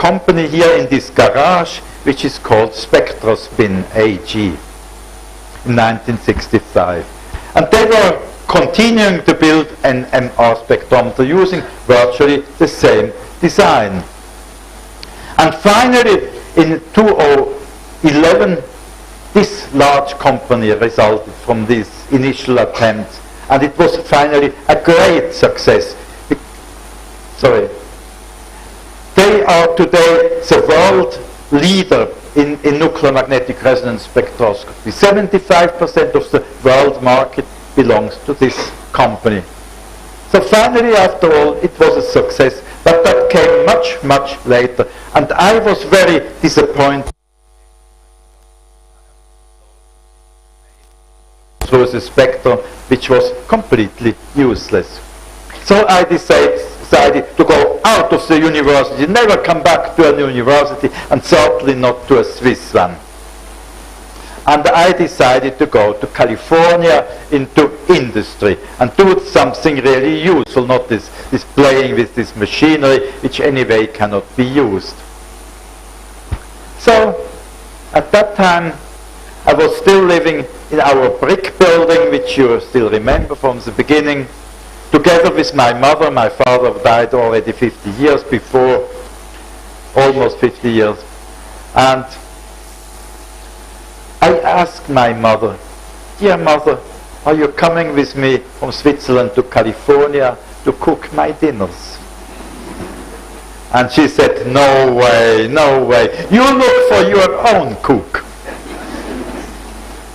company here in this garage, which is called Spectrospin AG in 1965. And they were continuing to build an MR spectrometer using virtually the same design. And finally, in 2011, this large company resulted from these initial attempts, and it was finally a great success. They are today the world leader in nuclear magnetic resonance spectroscopy. 75% of the world market belongs to this company. So finally, after all, it was a success, but that came much, much later. And I was very disappointed through the spectrum, which was completely useless. So I decided to go out of the university, never come back to a university, and certainly not to a Swiss one. And I decided to go to California into industry and do something really useful, not this playing with this machinery, which anyway cannot be used. So, at that time, I was still living in our brick building, which you still remember from the beginning, together with my mother. My father died already 50 years before, almost 50 years. And I asked my mother, "Dear mother, are you coming with me from Switzerland to California to cook my dinners?" And she said, "No way, no way. You look for your own cook."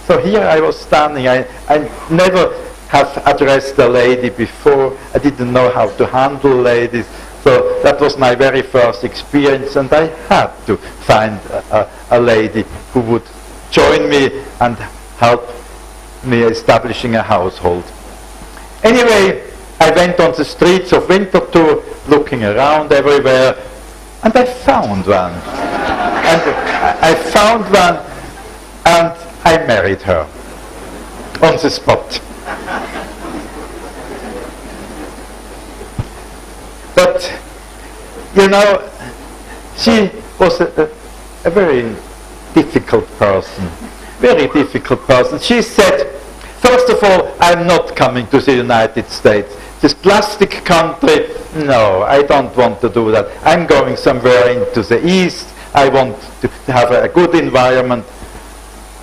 So here I was standing. I never have addressed a lady before. I didn't know how to handle ladies. So that was my very first experience, and I had to find a lady who would join me and help me establishing a household. Anyway, I went on the streets of Winterthur, looking around everywhere, and I found one. And I found one, and I married her on the spot. But, you know, she was a very difficult person. Very difficult person. She said, first of all, I'm not coming to the United States. This plastic country, no, I don't want to do that. I'm going somewhere into the East. I want to have a good environment.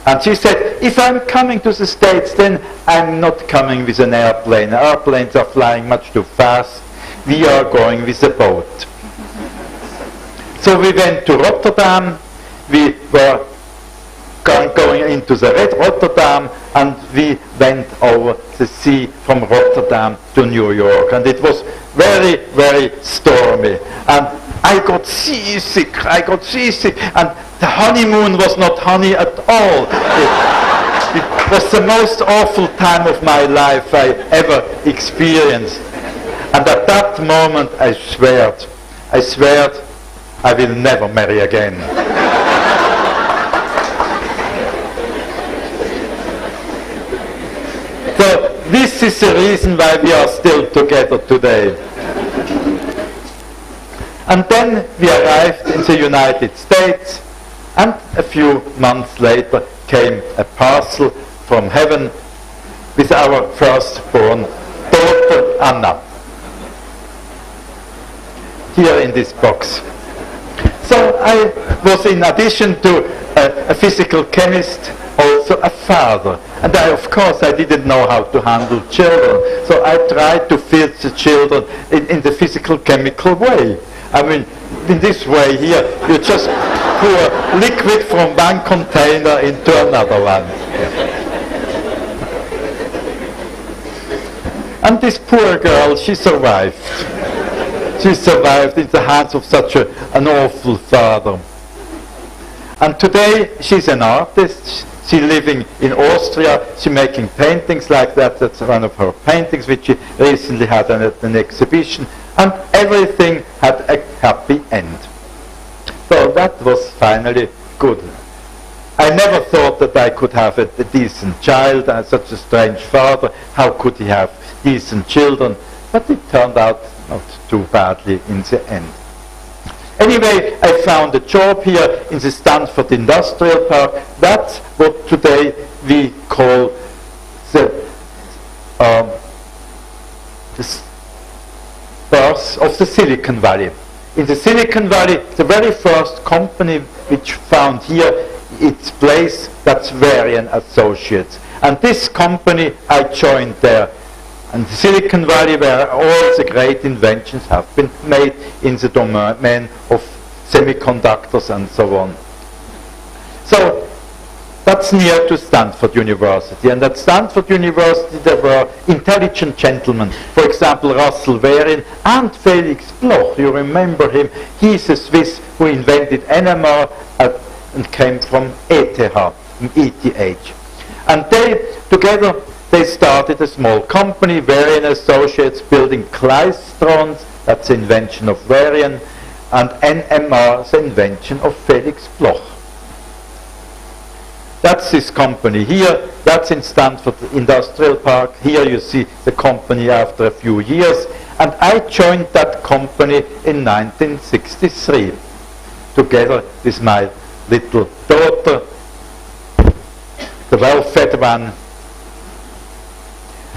And she said, if I'm coming to the States, then I'm not coming with an airplane. Airplanes are flying much too fast. We are going with a boat. So we went to Rotterdam. We were going into the Red Rotterdam, and we went over the sea from Rotterdam to New York. And it was very, very stormy. And I got seasick, and the honeymoon was not honey at all. It was the most awful time of my life I ever experienced. And at that moment I swear I will never marry again. So this is the reason why we are still together today. And then we arrived in the United States, and a few months later came a parcel from heaven with our firstborn daughter, Anna, here in this box. So I was, in addition to a physical chemist, also a father. And of course I didn't know how to handle children, so I tried to feed the children in the physical chemical way. I mean, in this way here, you just pour liquid from one container into another one. And this poor girl, she survived. She survived in the hands of such an awful father. And today, she's an artist. She's living in Austria. She's making paintings like that. That's one of her paintings, which she recently had at an exhibition. And everything had a happy end. So that was finally good. I never thought that I could have a decent child and such a strange father. How could he have decent children? But it turned out not too badly in the end. Anyway, I found a job here in the Stanford Industrial Park. That's what today we call the birth of the Silicon Valley. In the Silicon Valley, the very first company which found here its place, that's Varian Associates. And this company, I joined there. And the Silicon Valley, where all the great inventions have been made in the domain of semiconductors and so on. So that's near to Stanford University. And at Stanford University there were intelligent gentlemen. For example, Russell Varian and Felix Bloch. You remember him. He's a Swiss who invented NMR and came from ETH. And they, together, they started a small company, Varian Associates, building klystrons, that's the invention of Varian, and NMR, the invention of Felix Bloch. That's this company here, that's in Stanford Industrial Park. Here you see the company after a few years, and I joined that company in 1963, together with my little daughter, the well-fed one.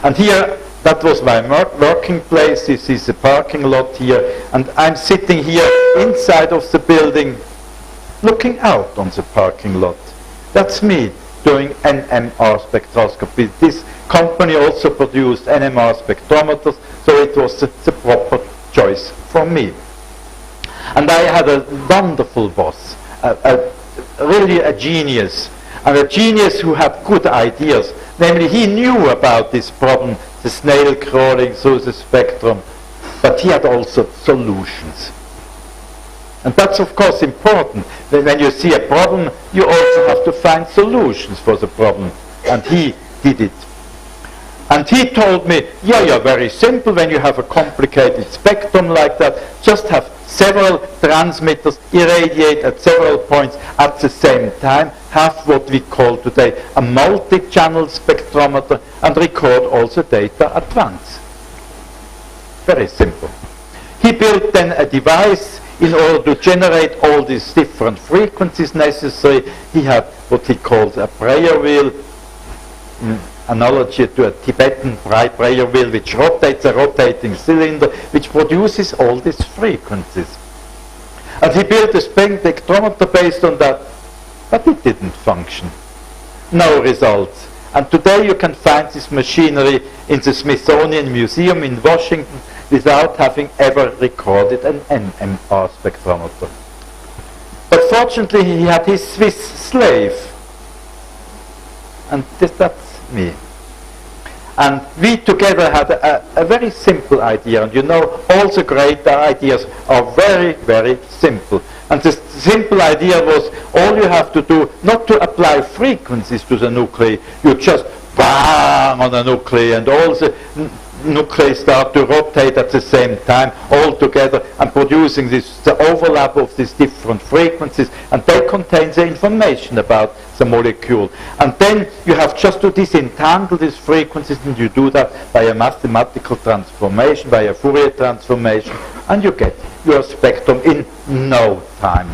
And here, that was my working place. This is the parking lot here. And I'm sitting here inside of the building, looking out on the parking lot. That's me doing NMR spectroscopy. This company also produced NMR spectrometers, so it was the proper choice for me. And I had a wonderful boss, really a genius, and a genius who had good ideas. Namely, he knew about this problem, the snail crawling through the spectrum, but he had also solutions. And that's of course important. When you see a problem, you also have to find solutions for the problem. And he did it. And he told me, yeah, very simple. When you have a complicated spectrum like that, just have several transmitters irradiate at several points at the same time, have what we call today a multi-channel spectrometer, and record all the data at once. Very simple. He built then a device in order to generate all these different frequencies necessary. He had what he calls a prayer wheel, analogy to a Tibetan prayer wheel, which rotates a rotating cylinder, which produces all these frequencies. And he built a spectrometer based on that, but it didn't function. No results. And today you can find this machinery in the Smithsonian Museum in Washington without having ever recorded an NMR spectrometer. But fortunately he had his Swiss slave. And that's me. And we together had a very simple idea. And you know, all the great ideas are very, very simple. And the simple idea was, all you have to do, not to apply frequencies to the nuclei, you just bang on the nuclei, and all the nuclei start to rotate at the same time, all together, and producing the overlap of these different frequencies, and they contain the information about the molecule. And then you have just to disentangle these frequencies, and you do that by a mathematical transformation, by a Fourier transformation, and you get your spectrum in no time.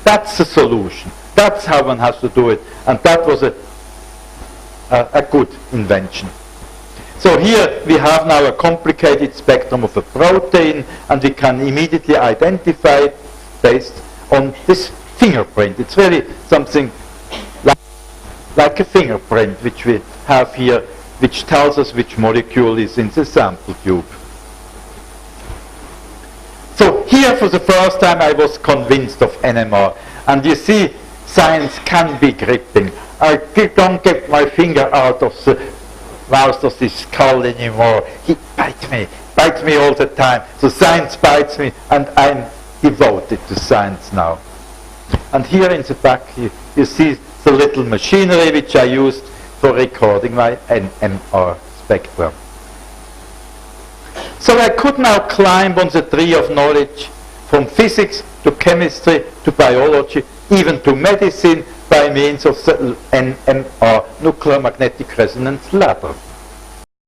That's the solution. That's how one has to do it, and that was a good invention. So here we have now a complicated spectrum of a protein, and we can immediately identify it based on this fingerprint. It's really something like a fingerprint which we have here, which tells us which molecule is in the sample tube. So here for the first time I was convinced of NMR. And you see, science can be gripping. I don't get my finger out of the mouth of this skull anymore. He bites me all the time. So science bites me, and I'm devoted to science now. And here in the back you see the little machinery which I used for recording my NMR spectrum. So I could now climb on the tree of knowledge from physics to chemistry to biology, even to medicine, by means of the NMR, nuclear magnetic resonance ladder.